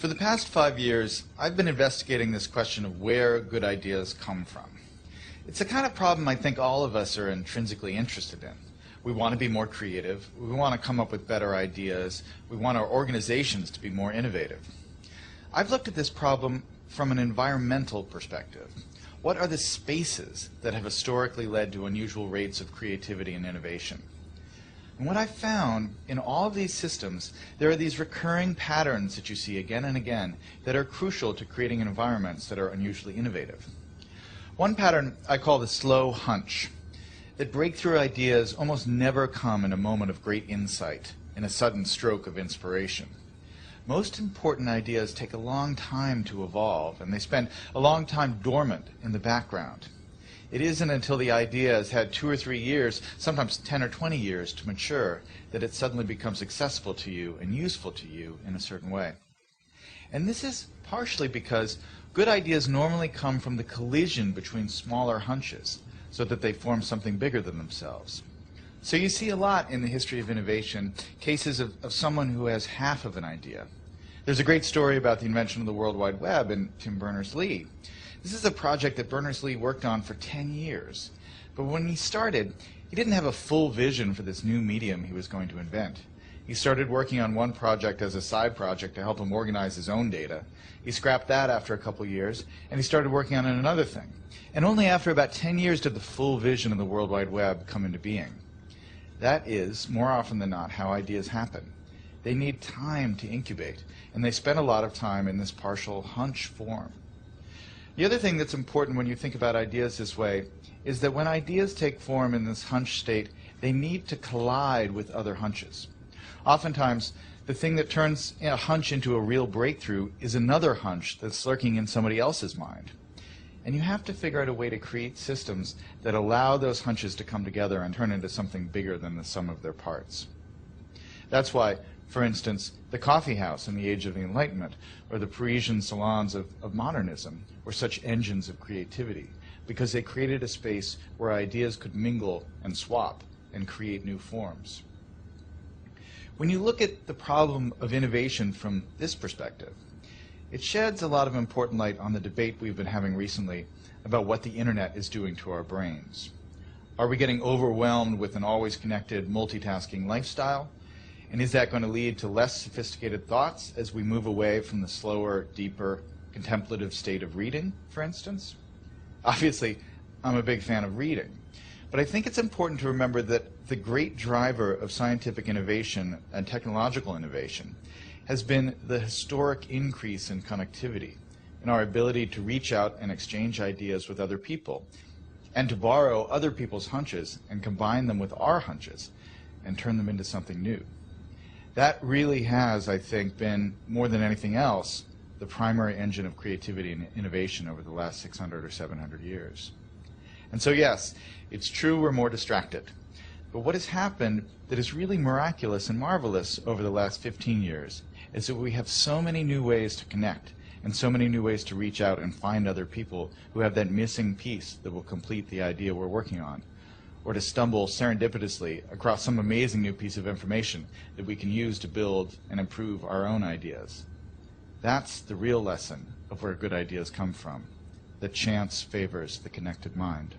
For the past 5 years, I've been investigating this question of where good ideas come from. It's the kind of problem I think all of us are intrinsically interested in. We want to be more creative, we want to come up with better ideas, we want our organizations to be more innovative. I've looked at this problem from an environmental perspective. What are the spaces that have historically led to unusual rates of creativity and innovation? And what I found in all of these systems, there are these recurring patterns that you see again and again that are crucial to creating environments that are unusually innovative. One pattern I call the slow hunch, that breakthrough ideas almost never come in a moment of great insight, in a sudden stroke of inspiration. Most important ideas take a long time to evolve, and they spend a long time dormant in the background. It isn't until the idea has had 2 or 3 years, sometimes 10 or 20 years to mature, that it suddenly becomes accessible to you and useful to you in a certain way. And this is partially because good ideas normally come from the collision between smaller hunches, so that they form something bigger than themselves. So you see a lot in the history of innovation, cases of someone who has half of an idea. There's a great story about the invention of the World Wide Web in Tim Berners-Lee. This is a project that Berners-Lee worked on for 10 years. But when he started, he didn't have a full vision for this new medium he was going to invent. He started working on one project as a side project to help him organize his own data. He scrapped that after a couple years, and he started working on another thing. And only after about 10 years did the full vision of the World Wide Web come into being. That is, more often than not, how ideas happen. They need time to incubate, and they spend a lot of time in this partial hunch form. The other thing that's important when you think about ideas this way is that when ideas take form in this hunch state, they need to collide with other hunches. Oftentimes, the thing that turns a hunch into a real breakthrough is another hunch that's lurking in somebody else's mind. And you have to figure out a way to create systems that allow those hunches to come together and turn into something bigger than the sum of their parts. That's why, for instance, the coffee house in the Age of the Enlightenment or the Parisian salons of modernism were such engines of creativity, because they created a space where ideas could mingle and swap and create new forms. When you look at the problem of innovation from this perspective, it sheds a lot of important light on the debate we've been having recently about what the internet is doing to our brains. Are we getting overwhelmed with an always connected, multitasking lifestyle? And is that going to lead to less sophisticated thoughts as we move away from the slower, deeper, contemplative state of reading, for instance? Obviously, I'm a big fan of reading. But I think it's important to remember that the great driver of scientific innovation and technological innovation has been the historic increase in connectivity, in our ability to reach out and exchange ideas with other people, and to borrow other people's hunches and combine them with our hunches and turn them into something new. That really has, I think, been, more than anything else, the primary engine of creativity and innovation over the last 600 or 700 years. And so yes, it's true we're more distracted. But what has happened that is really miraculous and marvelous over the last 15 years is that we have so many new ways to connect and so many new ways to reach out and find other people who have that missing piece that will complete the idea we're working on, or to stumble serendipitously across some amazing new piece of information that we can use to build and improve our own ideas. That's the real lesson of where good ideas come from, that chance favors the connected mind.